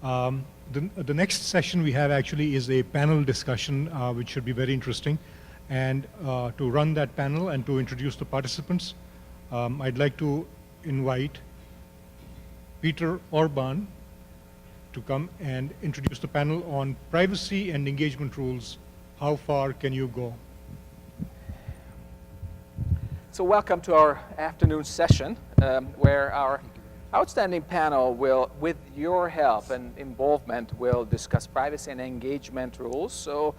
The next session we have actually is a panel discussion, which should be very interesting. And to run that panel and to introduce the participants, I'd like to invite Peter Orban to come and introduce the panel on privacy and engagement rules. How far can you go? So welcome to our afternoon session, where our outstanding panel will, with your help and involvement, will discuss privacy and engagement rules. So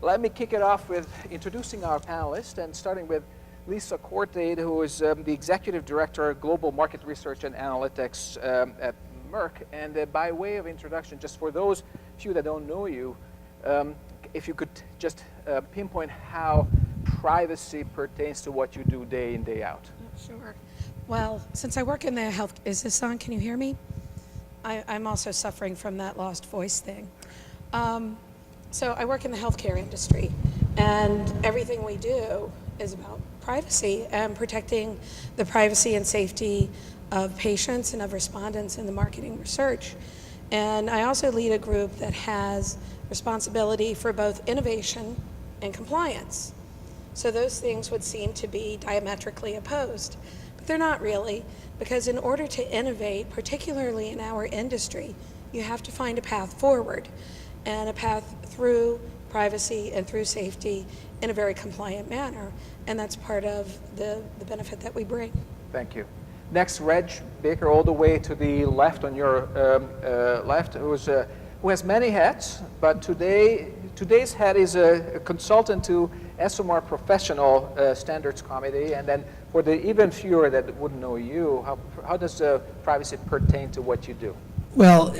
let me kick it off with introducing our panelists, and starting with Lisa Courtade, who is the Executive Director of Global Market Research and Analytics at Merck. And by way of introduction, just for those few that don't know you, if you could just pinpoint how privacy pertains to what you do day in, day out. Sure. Well, since I work in the health, is this on? Can you hear me? I'm also suffering from that lost voice thing. So I work in the healthcare industry, and everything we do is about privacy and protecting the privacy and safety of patients and of respondents in the marketing research. And I also lead a group that has responsibility for both innovation and compliance. So those things would seem to be diametrically opposed, but they're not really, because in order to innovate, particularly in our industry, you have to find a path forward and a path through privacy and through safety in a very compliant manner, and that's part of the benefit that we bring. Thank you. Next, Reg Baker, all the way to the left on your left, who has many hats, but today's hat is a consultant to ESOMAR Professional Standards Committee. And then for the even fewer that wouldn't know you, how does privacy pertain to what you do? Well,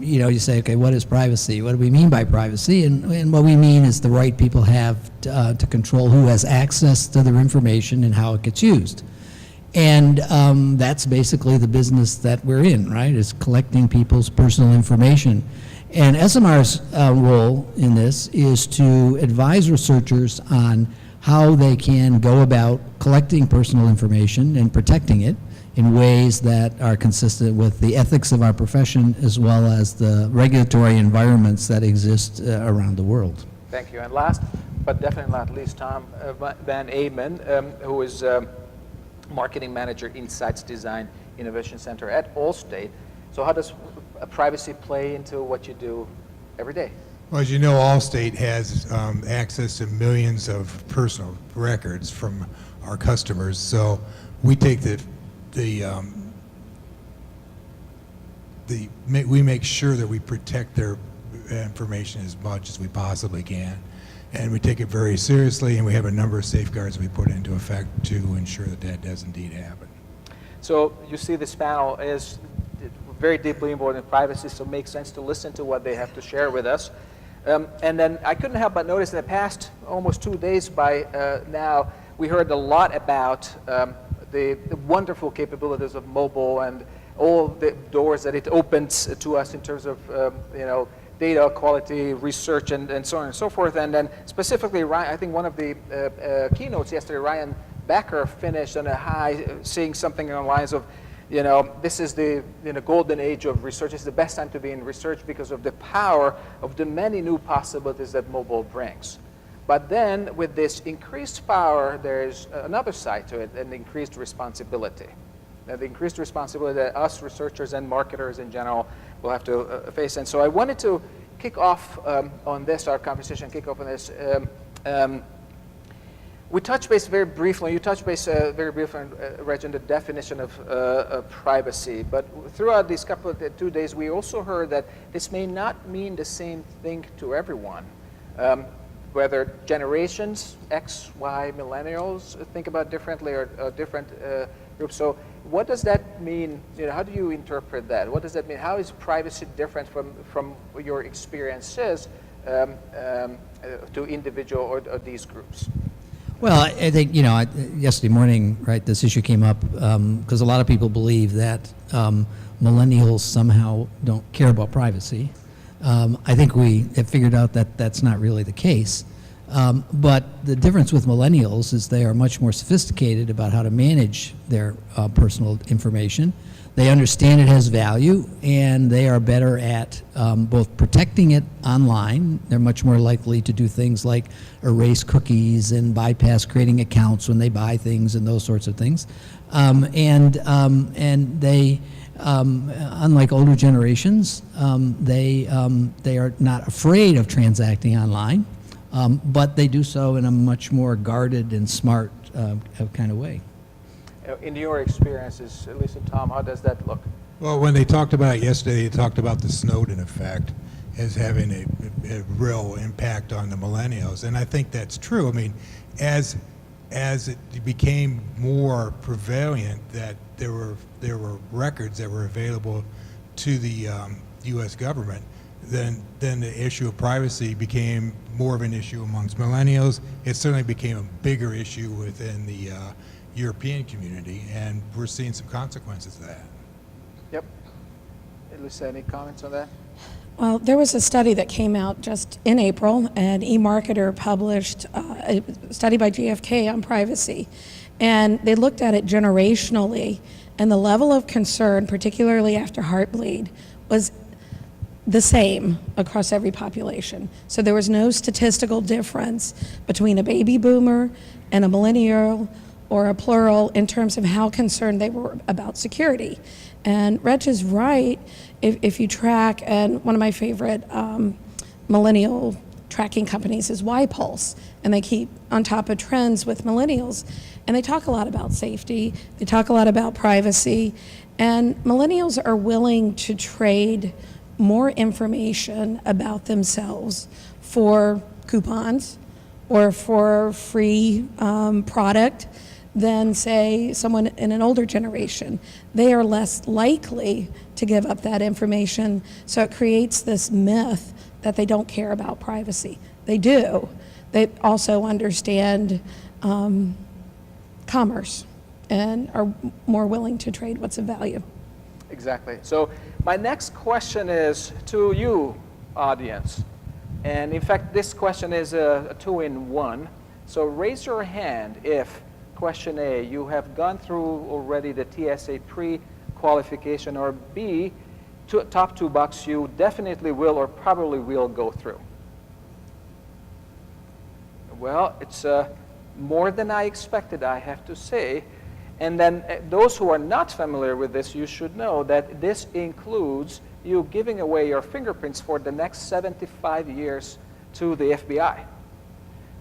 you say, okay, what is privacy? What do we mean by privacy? And what we mean is the right people have to control who has access to their information and how it gets used. And that's basically the business that we're in, right? Is collecting people's personal information. And ESOMAR's role in this is to advise researchers on how they can go about collecting personal information and protecting it in ways that are consistent with the ethics of our profession, as well as the regulatory environments that exist around the world. Thank you. And last, but definitely not least, Tom Van Amen, who is Marketing Manager, Insights Design Innovation Center at Allstate. So how does privacy play into what you do every day? Well, as you know, Allstate has access to millions of personal records from our customers. So we take we make sure that we protect their information as much as we possibly can. And we take it very seriously, and we have a number of safeguards we put into effect to ensure that that does indeed happen. So you see this panel is very deeply involved in privacy, so it makes sense to listen to what they have to share with us. And then I couldn't help but notice in the past almost 2 days by now, we heard a lot about the wonderful capabilities of mobile and all the doors that it opens to us in terms of data quality, research, and so on and so forth. And then specifically, I think one of the keynotes yesterday, Ryan Becker finished on a high, saying something along the lines of, this is the golden age of research. It's the best time to be in research because of the power of the many new possibilities that mobile brings. But then with this increased power, there's another side to it, an increased responsibility. The increased responsibility that us researchers and marketers in general will have to face. And so I wanted to kick off on this, our conversation, kick off on this. We touched base very briefly, you touched base very briefly, Reg, on the definition of privacy. But throughout these couple of 2 days, we also heard that this may not mean the same thing to everyone. Whether generations, X, Y, millennials think about differently or different groups. So what does that mean? How do you interpret that? What does that mean? How is privacy different from your experiences to individual or these groups? Well, I think, yesterday morning, right, this issue came up because a lot of people believe that millennials somehow don't care about privacy. I think we have figured out that that's not really the case. But the difference with millennials is they are much more sophisticated about how to manage their personal information. They understand it has value, and they are better at both protecting it online. They're much more likely to do things like erase cookies and bypass creating accounts when they buy things and those sorts of things. And they, unlike older generations, they are not afraid of transacting online, but they do so in a much more guarded and smart kind of way. In your experiences, at least in Tom, how does that look? Well, when they talked about it yesterday, they talked about the Snowden effect as having a real impact on the millennials, and I think that's true. I mean, as it became more prevalent that there were records that were available to the U.S. government, then the issue of privacy became more of an issue amongst millennials. It certainly became a bigger issue within the European community, and we're seeing some consequences of that. Yep. Lisa, any comments on that? Well, there was a study that came out just in April, and eMarketer published a study by GfK on privacy, and they looked at it generationally, and the level of concern, particularly after Heartbleed, was the same across every population. So there was no statistical difference between a baby boomer and a millennial or a plural in terms of how concerned they were about security. And Reg is right. If you track, and one of my favorite millennial tracking companies is YPulse, and they keep on top of trends with millennials, and they talk a lot about safety, they talk a lot about privacy, and millennials are willing to trade more information about themselves for coupons or for free product than, say, someone in an older generation. They are less likely to give up that information, so it creates this myth that they don't care about privacy. They do. They also understand commerce and are more willing to trade what's of value. Exactly. So my next question is to you, audience. And in fact, this question is a two-in-one. So raise your hand if, question A, you have gone through already the TSA pre-qualification, or B, top two box, you definitely will or probably will go through. Well, it's more than I expected, I have to say. And then those who are not familiar with this, you should know that this includes you giving away your fingerprints for the next 75 years to the FBI.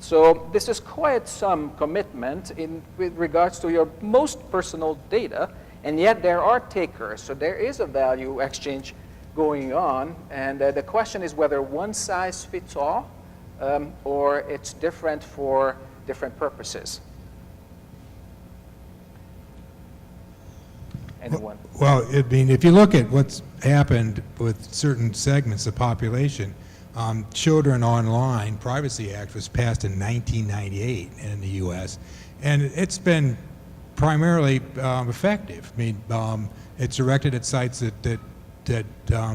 So this is quite some commitment with regards to your most personal data, and yet there are takers. So there is a value exchange going on, and the question is whether one size fits all or it's different for different purposes. Anyone? Well, I mean, if you look at what's happened with certain segments of the population, Children Online Privacy Act was passed in 1998 in the U.S., and it's been primarily effective. I mean, it's directed at sites that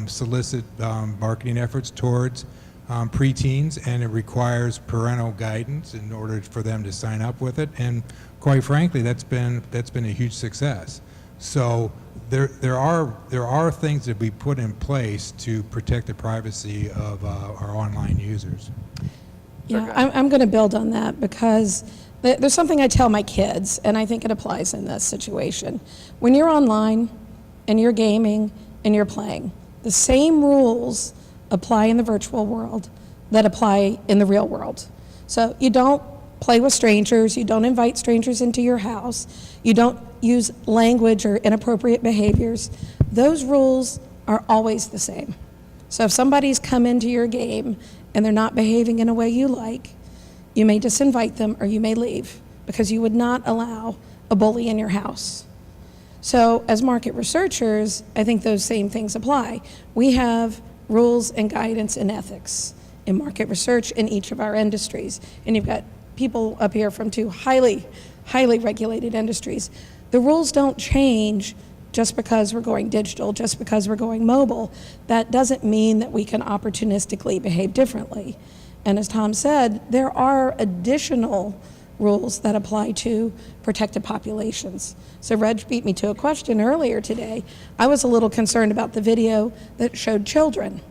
solicit marketing efforts towards preteens, and it requires parental guidance in order for them to sign up with it. And quite frankly, that's been a huge success. So there are things that we put in place to protect the privacy of our online users. Yeah, I'm going to build on that because there's something I tell my kids, and I think it applies in this situation. When you're online and you're gaming and you're playing, the same rules apply in the virtual world that apply in the real world. So you don't play with strangers, you don't invite strangers into your house, you don't use language or inappropriate behaviors. Those rules are always the same. So if somebody's come into your game and they're not behaving in a way you like, you may disinvite them or you may leave because you would not allow a bully in your house. So as market researchers, I think those same things apply. We have rules and guidance and ethics in market research in each of our industries. And you've got people up here from two highly regulated industries. The rules don't change just because we're going digital, just because we're going mobile. That doesn't mean that we can opportunistically behave differently. And as Tom said, there are additional rules that apply to protected populations. So Reg beat me to a question earlier today. I was a little concerned about the video that showed children.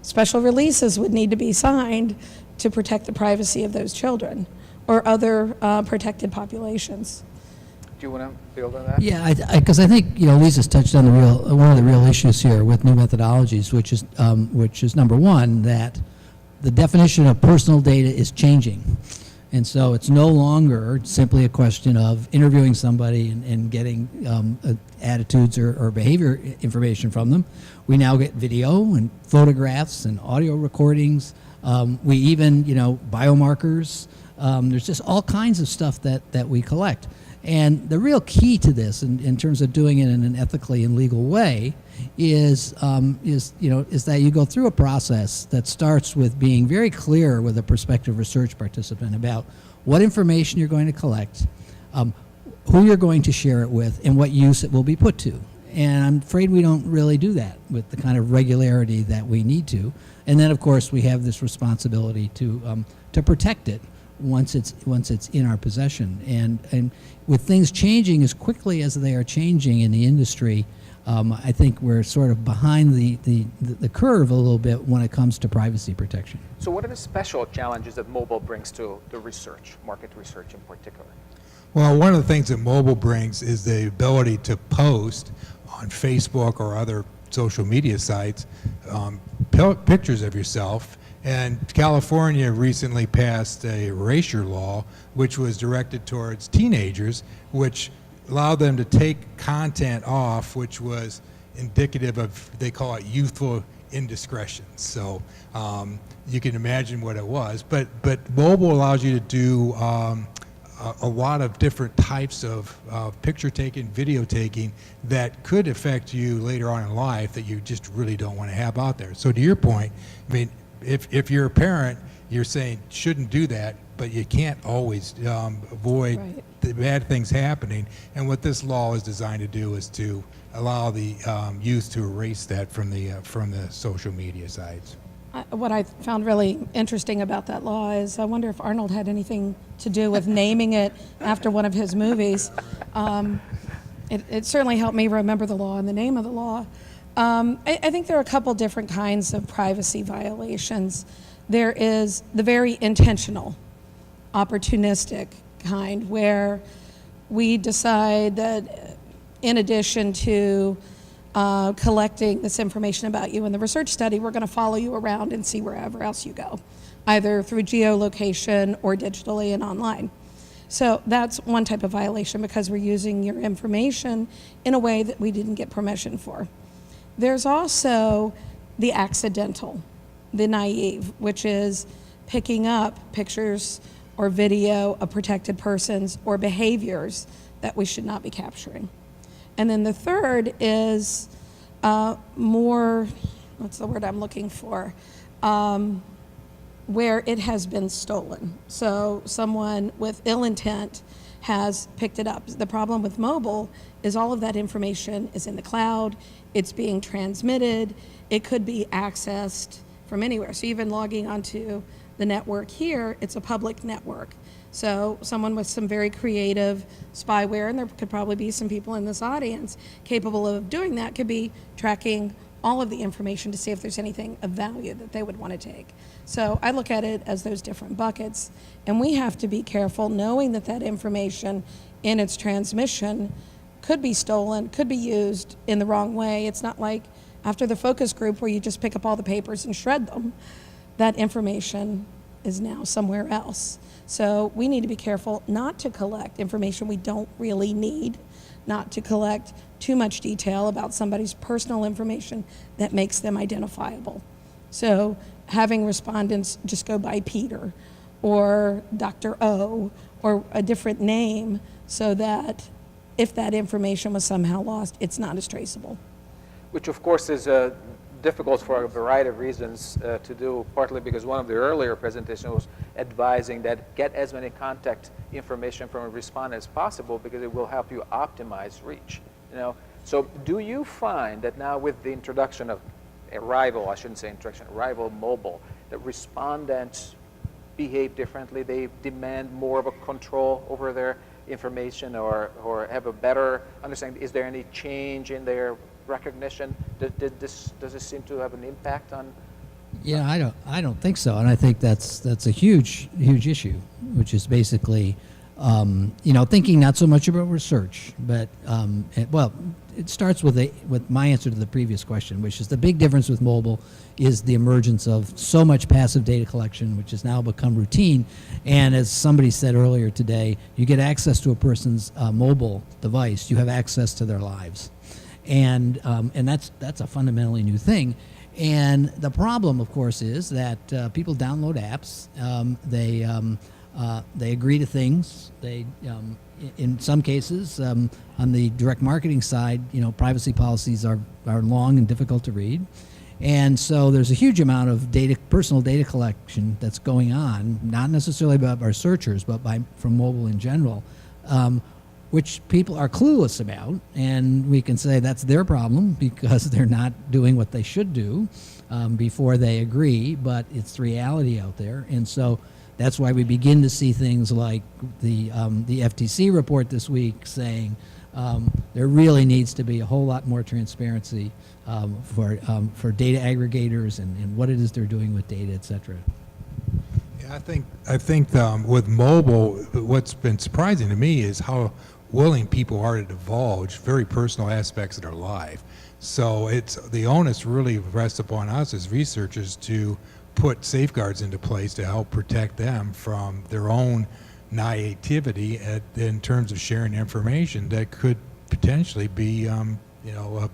Special releases would need to be signed to protect the privacy of those children or other protected populations. Do you want to build on that? Yeah, because I think, you know, Lisa's touched on one of the real issues here with new methodologies, which is number one, that the definition of personal data is changing. And so it's no longer simply a question of interviewing somebody and getting attitudes or behavior information from them. We now get video and photographs and audio recordings. We even, you know, biomarkers. There's just all kinds of stuff that we collect. And the real key to this, in terms of doing it in an ethically and legal way, is that you go through a process that starts with being very clear with a prospective research participant about what information you're going to collect, who you're going to share it with, and what use it will be put to. And I'm afraid we don't really do that with the kind of regularity that we need to. And then, of course, we have this responsibility to protect it once it's in our possession. And with things changing as quickly as they are changing in the industry, I think we're sort of behind the curve a little bit when it comes to privacy protection. So what are the special challenges that mobile brings to the research, market research in particular? Well, one of the things that mobile brings is the ability to post on Facebook or other social media sites pictures of yourself. And California recently passed a erasure law which was directed towards teenagers, which allowed them to take content off which was indicative of, they call it youthful indiscretions. So you can imagine what it was. But mobile allows you to do a lot of different types of picture taking, video taking that could affect you later on in life that you just really don't want to have out there. So to your point, I mean, if you're a parent, you're saying shouldn't do that, but you can't always avoid Right. the bad things happening. And what this law is designed to do is to allow the youth to erase that from the social media sites. What I found really interesting about that law is I wonder if Arnold had anything to do with naming it after one of his movies. It certainly helped me remember the law and the name of the law. I think there are a couple different kinds of privacy violations. There is the very intentional, opportunistic kind where we decide that in addition to collecting this information about you in the research study, we're going to follow you around and see wherever else you go, either through geolocation or digitally and online. So that's one type of violation because we're using your information in a way that we didn't get permission for. There's also the accidental, the naive, which is picking up pictures or video of protected persons or behaviors that we should not be capturing. And then the third is more, what's the word I'm looking for, where it has been stolen. So someone with ill intent has picked it up. The problem with mobile is all of that information is in the cloud, it's being transmitted, it could be accessed from anywhere. So even logging onto the network here, it's a public network. So someone with some very creative spyware, and there could probably be some people in this audience capable of doing that, could be tracking all of the information to see if there's anything of value that they would want to take. So I look at it as those different buckets, and we have to be careful knowing that that information in its transmission could be stolen, could be used in the wrong way. It's not like after the focus group where you just pick up all the papers and shred them. That information is now somewhere else. So we need to be careful not to collect information we don't really need, not to collect too much detail about somebody's personal information that makes them identifiable. So having respondents just go by Peter or Dr. O or a different name so that if that information was somehow lost, it's not as traceable. Which of course is difficult for a variety of reasons to do, partly because one of the earlier presentations was advising that get as many contact information from a respondent as possible because it will help you optimize reach. You know, so do you find that now with the introduction of arrival mobile, that respondents behave differently, they demand more of a control over their information or have a better understanding? Is there any change in their recognition? Does this seem to have an impact on? Yeah, I don't think so, and I think that's a huge issue, which is basically, thinking not so much about research, but it starts with my answer to the previous question, which is the big difference with mobile is the emergence of so much passive data collection, which has now become routine. And as somebody said earlier today, you get access to a person's mobile device, you have access to their lives, and that's a fundamentally new thing. And the problem, of course, is that people download apps. They agree to things. In some cases, on the direct marketing side, privacy policies are long and difficult to read. And so there's a huge amount of personal data collection that's going on, not necessarily by our searchers, but from mobile in general, which people are clueless about, and we can say that's their problem because they're not doing what they should do before they agree, but it's the reality out there. And so that's why we begin to see things like the FTC report this week saying there really needs to be a whole lot more transparency for data aggregators and what it is they're doing with data, et cetera. Yeah, I think with mobile, what's been surprising to me is how willing people are to divulge very personal aspects of their life. So the onus really rests upon us as researchers to put safeguards into place to help protect them from their own naivety in terms of sharing information that could potentially be, a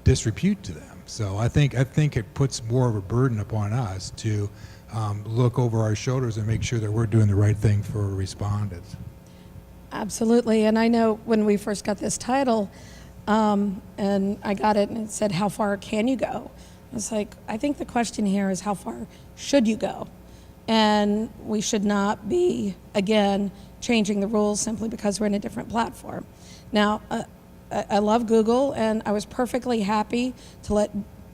disrepute to them. So I think it puts more of a burden upon us to look over our shoulders and make sure that we're doing the right thing for respondents. Absolutely, and I know when we first got this title, and I got it and it said, how far can you go? I was like, I think the question here is how far should you go? And we should not be, again, changing the rules simply because we're in a different platform. Now, I love Google, and I was perfectly happy to let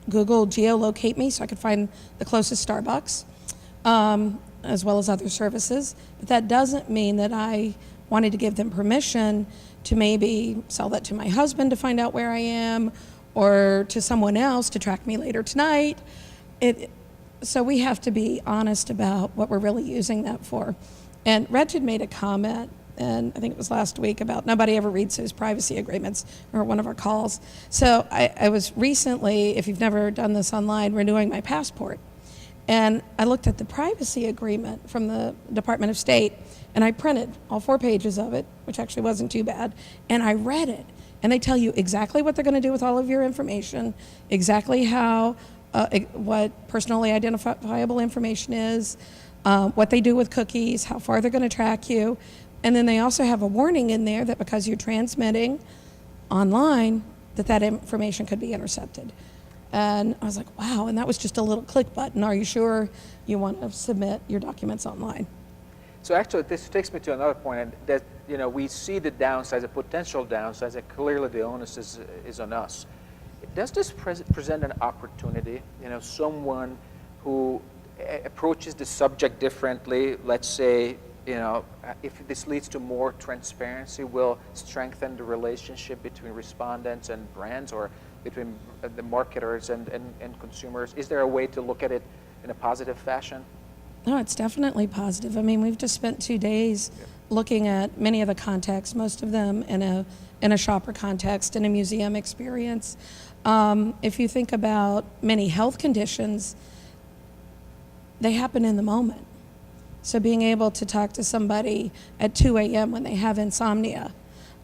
Google geolocate me so I could find the closest Starbucks, as well as other services. But that doesn't mean that I wanted to give them permission to maybe sell that to my husband to find out where I am, or to someone else to track me later tonight. So we have to be honest about what we're really using that for. And Reg had made a comment, and I think it was last week, about nobody ever reads his privacy agreements, or one of our calls. So I was recently, if you've never done this online, renewing my passport. And I looked at the privacy agreement from the Department of State, and I printed all 4 pages of it, which actually wasn't too bad, and I read it. And they tell you exactly what they're going to do with all of your information, exactly how, what personally identifiable information is, what they do with cookies, how far they're going to track you. And then they also have a warning in there that because you're transmitting online, that information could be intercepted. And I was like, wow, and that was just a little click button. Are you sure you want to submit your documents online? So actually, this takes me to another point, and that we see the downsides, the potential downsides, and clearly the onus is on us. Does this present an opportunity? Someone who approaches the subject differently, let's say, if this leads to more transparency, will strengthen the relationship between respondents and brands, or between the marketers and consumers? Is there a way to look at it in a positive fashion? No, it's definitely positive. I mean, we've just spent 2 days looking at many of the contexts, most of them in a shopper context, in a museum experience. If you think about many health conditions, they happen in the moment. So being able to talk to somebody at 2 a.m. when they have insomnia.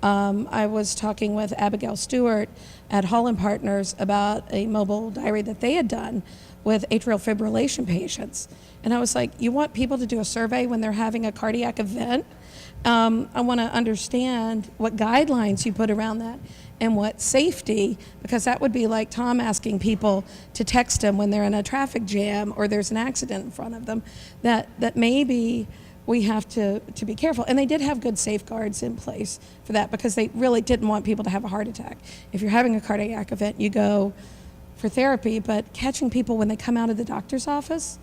I was talking with Abigail Stewart at Holland Partners about a mobile diary that they had done with atrial fibrillation patients. And I was like, you want people to do a survey when they're having a cardiac event? I want to understand what guidelines you put around that and what safety, because that would be like Tom asking people to text him when they're in a traffic jam or there's an accident in front of them, that maybe we have to be careful. And they did have good safeguards in place for that, because they really didn't want people to have a heart attack. If you're having a cardiac event, you go for therapy, but catching people when they come out of the doctor's office,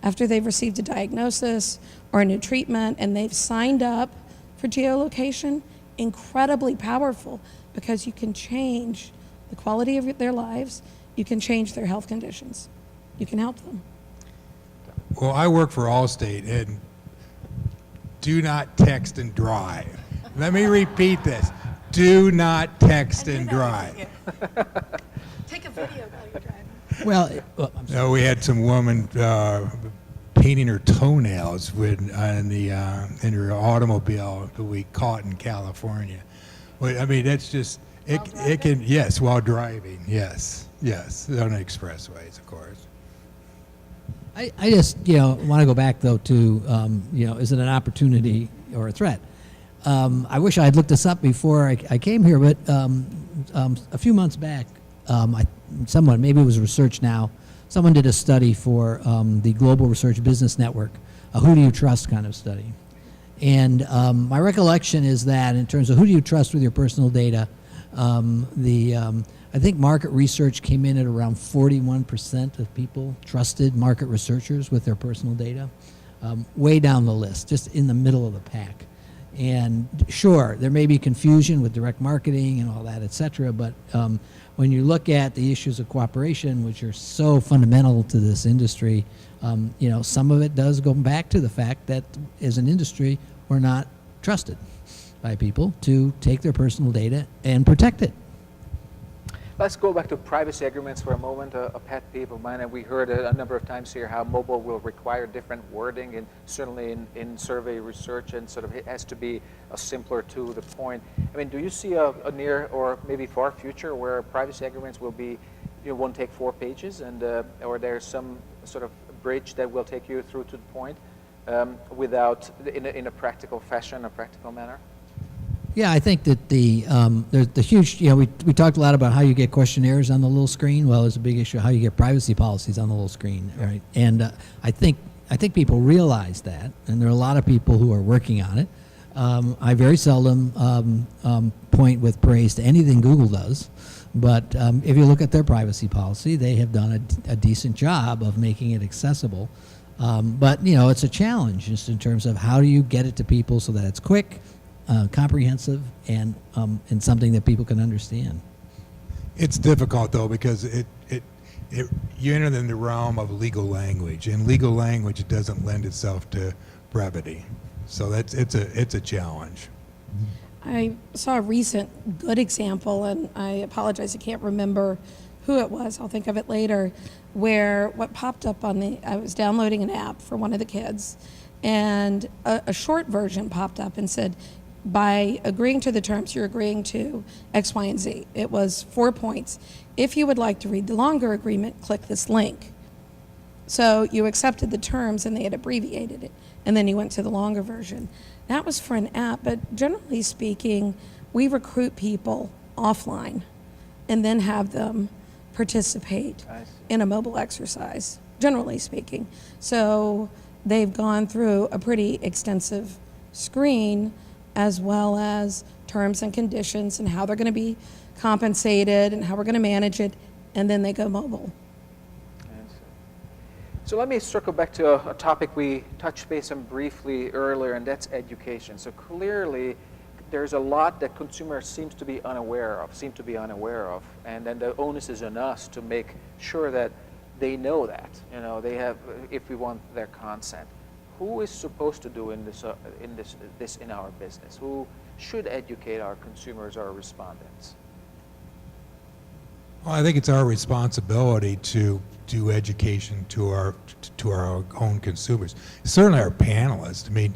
after they've received a diagnosis or a new treatment and they've signed up for geolocation, incredibly powerful, because you can change the quality of their lives, you can change their health conditions, you can help them. Well, I work for Allstate, and do not text and drive. Let me repeat this. Do not text and drive. Take a video while you're driving. Well, I'm sorry. No, we had some woman painting her toenails in her automobile that we caught in California. Well, I mean, that's just, it can, yes, while driving, yes, on expressways, of course. I just, want to go back, though, to, is it an opportunity or a threat? I wish I had looked this up before I came here, but a few months back, someone, maybe it was Research Now, someone did a study for the Global Research Business Network, a who do you trust kind of study. And my recollection is that in terms of who do you trust with your personal data, I think market research came in at around 41% of people trusted market researchers with their personal data, way down the list, just in the middle of the pack. And sure, there may be confusion with direct marketing and all that, et cetera, but when you look at the issues of cooperation, which are so fundamental to this industry, some of it does go back to the fact that as an industry, we're not trusted by people to take their personal data and protect it. Let's go back to privacy agreements for a moment, a pet peeve of mine, and we heard a number of times here how mobile will require different wording, and certainly in survey research, and sort of it has to be a simpler to the point. I mean, do you see a near or maybe far future where privacy agreements will be, won't take 4 pages, and or there's some sort of bridge that will take you through to the point without, in a practical fashion, a practical manner? Yeah, I think that there's the huge, we talked a lot about how you get questionnaires on the little screen. Well, there's a big issue how you get privacy policies on the little screen, right? And I think people realize that, and there are a lot of people who are working on it. I very seldom point with praise to anything Google does, but if you look at their privacy policy, they have done a decent job of making it accessible. But it's a challenge just in terms of how do you get it to people so that it's quick, comprehensive, and something that people can understand. It's difficult though, because you enter in the realm of legal language, and legal language doesn't lend itself to brevity. So it's a challenge. I saw a recent good example, and I apologize, I can't remember who it was, I'll think of it later, where what popped up I was downloading an app for one of the kids, and a short version popped up and said, by agreeing to the terms, you're agreeing to X, Y, and Z. It was 4 points. If you would like to read the longer agreement, click this link. So you accepted the terms and they had abbreviated it, and then you went to the longer version. That was for an app, but generally speaking, we recruit people offline and then have them participate in a mobile exercise, generally speaking. So they've gone through a pretty extensive screen, as well as terms and conditions and how they're going to be compensated and how we're going to manage it, and then they go mobile. So let me circle back to a topic we touched base on briefly earlier, and that's education. So clearly, there's a lot that consumers seem to be unaware of, and then the onus is on us to make sure that they know that, they have, if we want their consent. Who is supposed to do this in our business? Who should educate our consumers, our respondents? Well, I think it's our responsibility to do education to our own consumers. Certainly our panelists. I mean,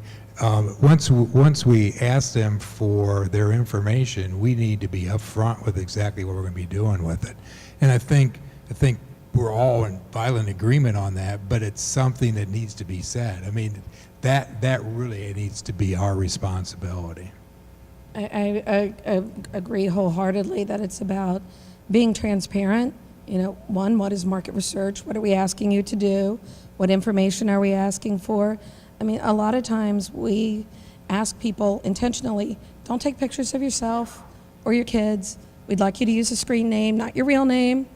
once we ask them for their information, we need to be upfront with exactly what we're going to be doing with it. And I think we're all in violent agreement on that, but it's something that needs to be said. I mean, that really needs to be our responsibility. I agree wholeheartedly that it's about being transparent. One, what is market research? What are we asking you to do? What information are we asking for? I mean, a lot of times we ask people intentionally, don't take pictures of yourself or your kids. We'd like you to use a screen name, not your real name.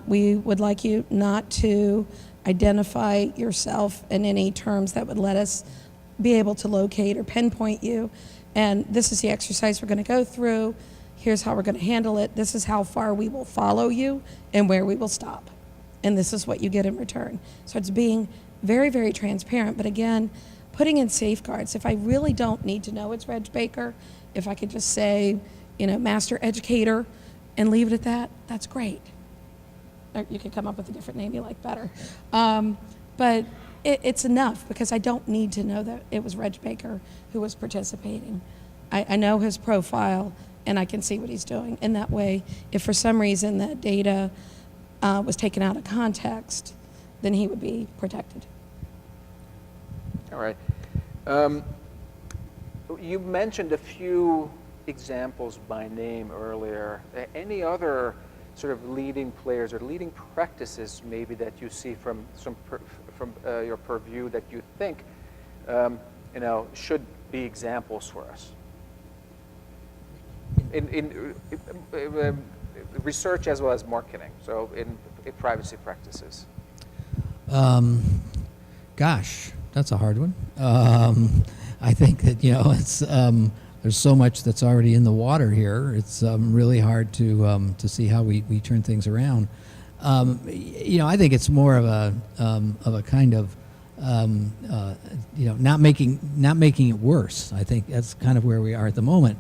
We would like you not to identify yourself in any terms that would let us be able to locate or pinpoint you. And this is the exercise we're going to go through. Here's how we're going to handle it. This is how far we will follow you and where we will stop. And this is what you get in return. So it's being very, very transparent. But again, putting in safeguards. If I really don't need to know it's Reg Baker, if I could just say, master educator and leave it at that, that's great. Or you could come up with a different name you like better. But it's enough, because I don't need to know that it was Reg Baker who was participating. I know his profile, and I can see what he's doing. And that way, if for some reason that data was taken out of context, then he would be protected. All right. You mentioned a few examples by name earlier. Any other sort of leading players or leading practices maybe that you see from your purview that you think should be examples for us in research as well as marketing, so in privacy practices? Gosh, that's a hard one. I think that it's there's so much that's already in the water here. It's really hard to see how we turn things around. I think it's more of a kind of not making it worse. I think that's kind of where we are at the moment,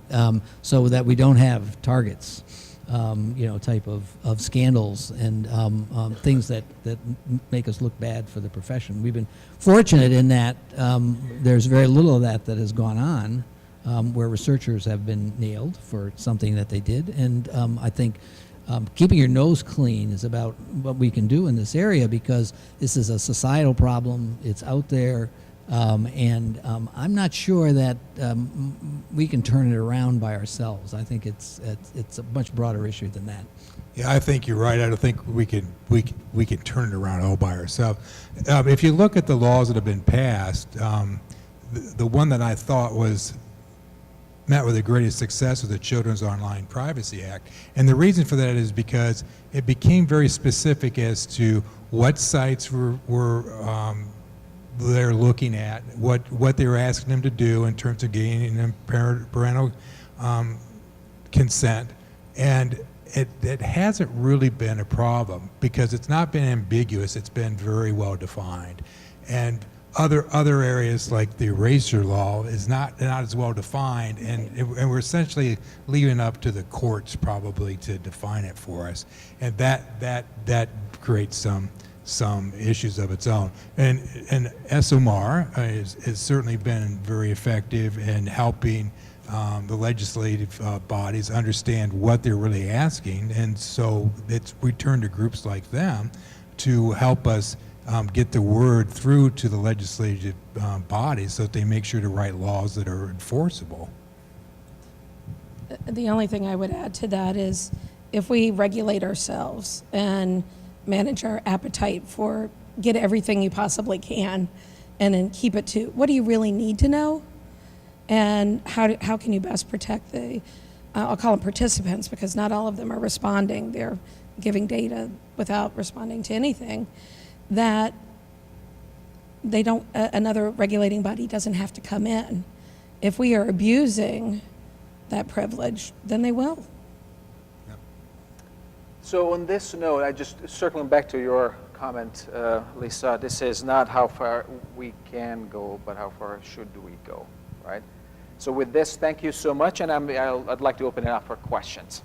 so that we don't have targets, type of scandals and things that make us look bad for the profession. We've been fortunate in that there's very little of that has gone on, where researchers have been nailed for something that they did. And I think keeping your nose clean is about what we can do in this area, because this is a societal problem. It's out there. And I'm not sure that we can turn it around by ourselves. I think it's a much broader issue than that. Yeah, I think you're right. I don't think we can turn it around all by ourselves. If you look at the laws that have been passed, the one that I thought was met with the greatest success was the Children's Online Privacy Act. And the reason for that is because it became very specific as to what sites they're looking at, what they were asking them to do in terms of gaining them parental consent. And it hasn't really been a problem, because it's not been ambiguous. It's been very well defined. And other areas like the erasure law is not as well defined, and we're essentially leaving it up to the courts probably to define it for us, and that creates some issues of its own. And ESOMAR has certainly been very effective in helping the legislative bodies understand what they're really asking, and so we turn to groups like them to help us get the word through to the legislative bodies, so that they make sure to write laws that are enforceable. The only thing I would add to that is, if we regulate ourselves and manage our appetite for get everything you possibly can, and then keep it to what do you really need to know, and how can you best protect the, I'll call them participants, because not all of them are responding. They're giving data without responding to anything. That they don't, another regulating body doesn't have to come in. If we are abusing that privilege, then they will. Yep. So on this note, I just circling back to your comment, Lisa, this is not how far we can go, but how far should we go, right? So with this, thank you so much, and I'd like to open it up for questions.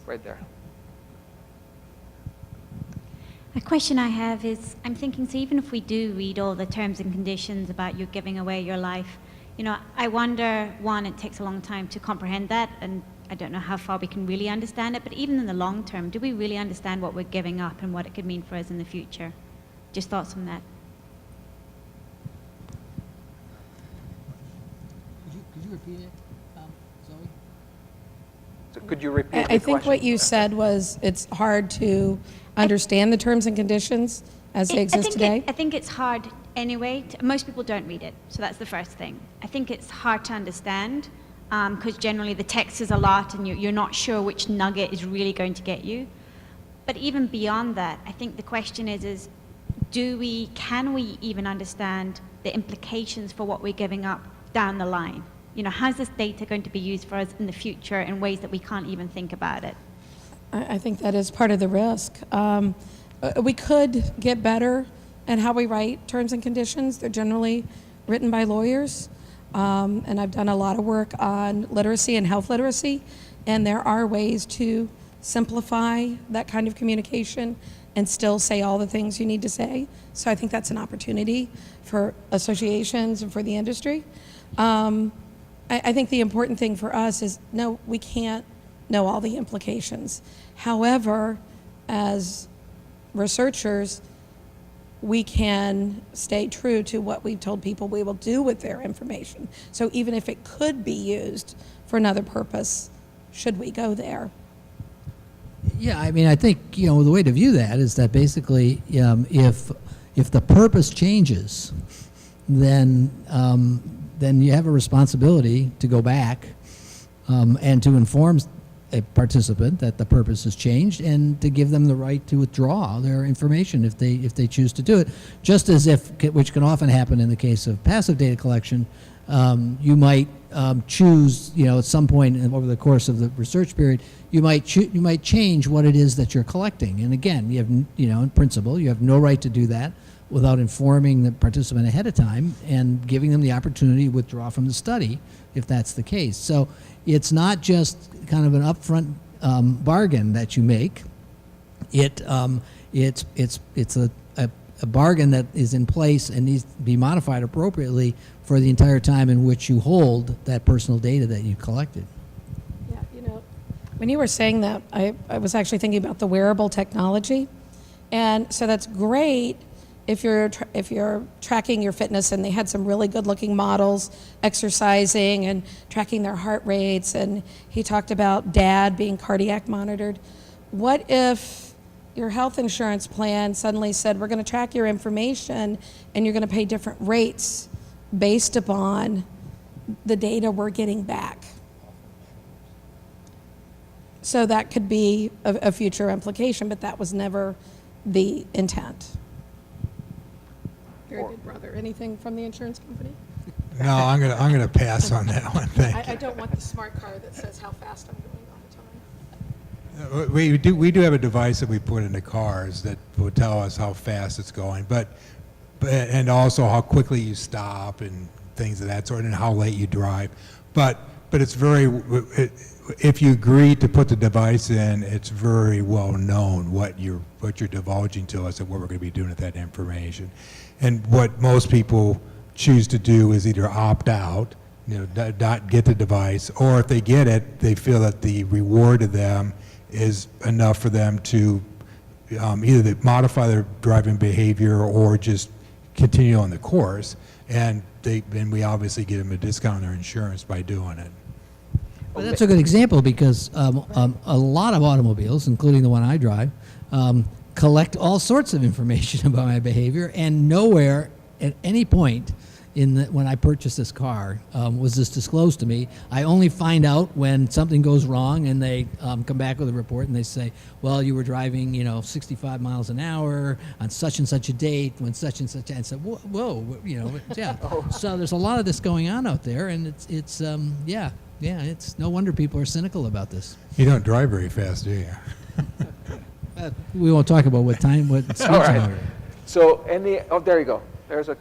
Right there. A question I have is, I'm thinking, so even if we do read all the terms and conditions about you giving away your life, I wonder, one, it takes a long time to comprehend that, and I don't know how far we can really understand it, but even in the long term, do we really understand what we're giving up and what it could mean for us in the future? Just thoughts on that. Could you repeat it, Zoe? So could you repeat the I think question? what you said was it's hard to understand the terms and conditions as they exist today. I think it's hard anyway. Most people don't read it, so that's the first thing. I think it's hard to understand. because generally the text is a lot and you're not sure which nugget is really going to get you. But even beyond that, I think the question is can we even understand the implications for what we're giving up down the line? You know, how's this data going to be used for us in the future in ways that we can't even think about it? I think that is part of the risk. We could get better at how we write terms and conditions. They're generally written by lawyers. And I've done a lot of work on literacy and health literacy. And there are ways to simplify that kind of communication and still say all the things you need to say. So I think that's an opportunity for associations and for the industry. I think the important thing for us is, no, we can't know all the implications. However, as researchers, we can stay true to what we've told people we will do with their information. So even if it could be used for another purpose, should we go there? Yeah, I mean, I think, you know, the way to view that is that basically, if the purpose changes, then you have a responsibility to go back and to inform a participant that the purpose has changed, and to give them the right to withdraw their information if they choose to do it. Just as which can often happen in the case of passive data collection, you might choose, you know, at some point over the course of the research period, you might change what it is that you're collecting. And again, you have, you know, in principle, you have no right to do that without informing the participant ahead of time and giving them the opportunity to withdraw from the study if that's the case. So it's not just kind of an upfront bargain that you make. It's a bargain that is in place and needs to be modified appropriately for the entire time in which you hold that personal data that you collected. Yeah, you know, when you were saying that, I was actually thinking about the wearable technology. And so that's great if you're tracking your fitness, and they had some really good looking models exercising and tracking their heart rates, and he talked about dad being cardiac monitored. What if your health insurance plan suddenly said, we're going to track your information and you're going to pay different rates based upon the data we're getting back? So that could be a future implication, but that was never the intent. Very good, brother. Anything from the insurance company? No, I'm gonna pass on that one. Thank you. I don't want the smart car that says how fast I'm going all the time. We do have a device that we put in the cars that will tell us how fast it's going, but and also how quickly you stop and things of that sort, and how late you drive. But it's if you agree to put the device in, it's very well known what you're divulging to us and what we're going to be doing with that information. And what most people choose to do is either opt out, you know, not get the device, or if they get it, they feel that the reward to them is enough for them to either modify their driving behavior or just continue on the course. And we obviously give them a discount on their insurance by doing it. Well, that's a good example because a lot of automobiles, including the one I drive, collect all sorts of information about my behavior, and nowhere at any point when I purchased this car was this disclosed to me. I only find out when something goes wrong, and they come back with a report and they say, well, you were driving, you know, 65 miles an hour on such and such a date when such and such, and I said, whoa, you know, yeah. So there's a lot of this going on out there, and it's it's no wonder people are cynical about this. You don't drive very fast, do you? We won't talk about what speeds All right. are. So there you go. There's a.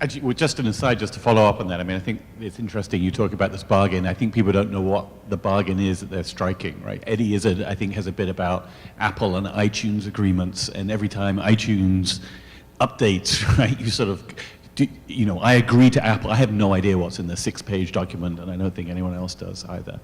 Actually, well, just an aside, just to follow up on that. I mean, I think it's interesting you talk about this bargain. I think people don't know what the bargain is that they're striking, right? Eddie I think has a bit about Apple and iTunes agreements, and every time iTunes updates, right, you sort of, you know, I agree to Apple. I have no idea what's in the 6-page document, and I don't think anyone else does either.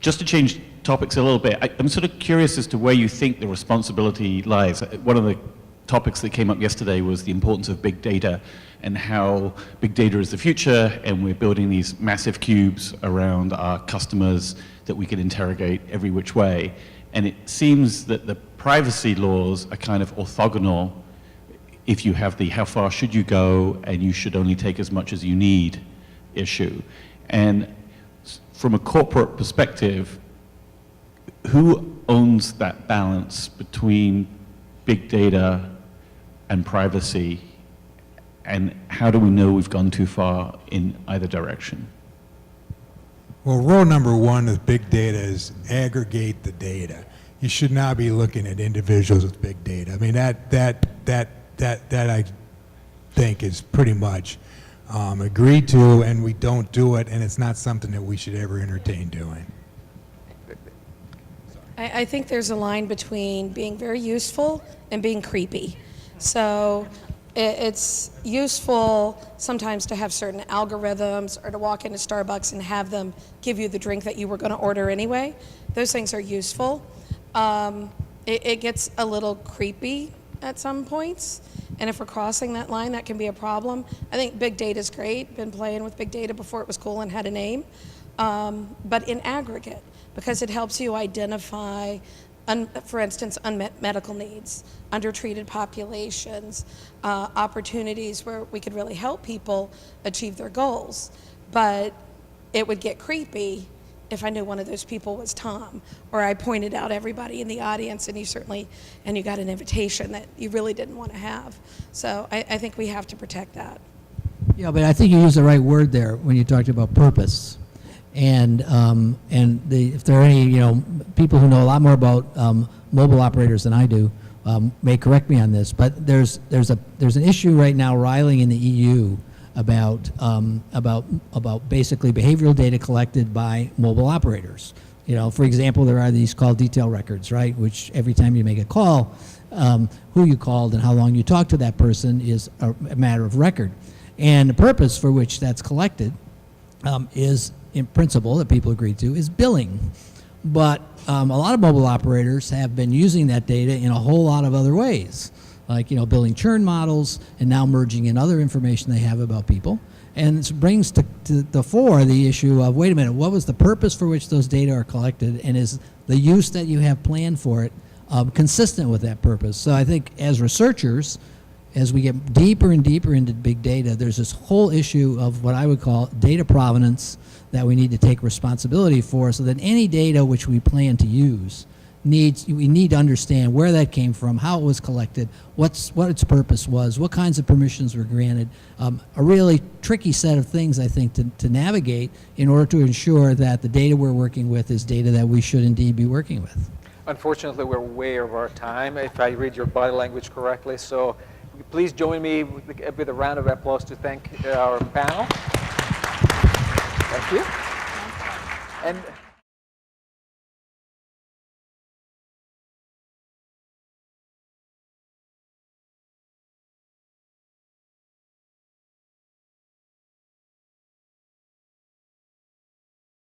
Just to change topics a little bit, I'm sort of curious as to where you think the responsibility lies. One of the topics that came up yesterday was the importance of big data and how big data is the future, and we're building these massive cubes around our customers that we can interrogate every which way. And it seems that the privacy laws are kind of orthogonal if you have the how far should you go and you should only take as much as you need issue. And from a corporate perspective, who owns that balance between big data and privacy, and how do we know we've gone too far in either direction? Well, rule number one with big data is aggregate the data. You should not be looking at individuals with big data. I mean, that I think is pretty much agreed to, and we don't do it, and it's not something that we should ever entertain doing. I think there's a line between being very useful and being creepy. So it's useful sometimes to have certain algorithms or to walk into Starbucks and have them give you the drink that you were going to order anyway. Those things are useful. It gets a little creepy at some points, and if we're crossing that line, that can be a problem. I think big data is great. Been playing with big data before it was cool and had a name, but in aggregate, because it helps you identify, for instance, unmet medical needs, undertreated populations, opportunities where we could really help people achieve their goals. But it would get creepy if I knew one of those people was Tom, or I pointed out everybody in the audience and you got an invitation that you really didn't want to have. So I think we have to protect that. Yeah, but I think you used the right word there when you talked about purpose. And if there are any people who know a lot more about mobile operators than I do, may correct me on this. But there's an issue right now riling in the EU about basically behavioral data collected by mobile operators. For example, there are these call detail records, right? Which every time you make a call, who you called and how long you talked to that person is a matter of record. And the purpose for which that's collected is, in principle, that people agree to, is billing. But a lot of mobile operators have been using that data in a whole lot of other ways, like building churn models and now merging in other information they have about people. And this brings to the fore the issue of, wait a minute, what was the purpose for which those data are collected, and is the use that you have planned for it consistent with that purpose? So I think as researchers, as we get deeper and deeper into big data, there's this whole issue of what I would call data provenance that we need to take responsibility for, so that any data which we plan to use we need to understand where that came from, how it was collected, what its purpose was, what kinds of permissions were granted. A really tricky set of things, I think, to navigate in order to ensure that the data we're working with is data that we should indeed be working with. Unfortunately, we're way over our time, if I read your body language correctly. So please join me with a round of applause to thank our panel. Thank you. And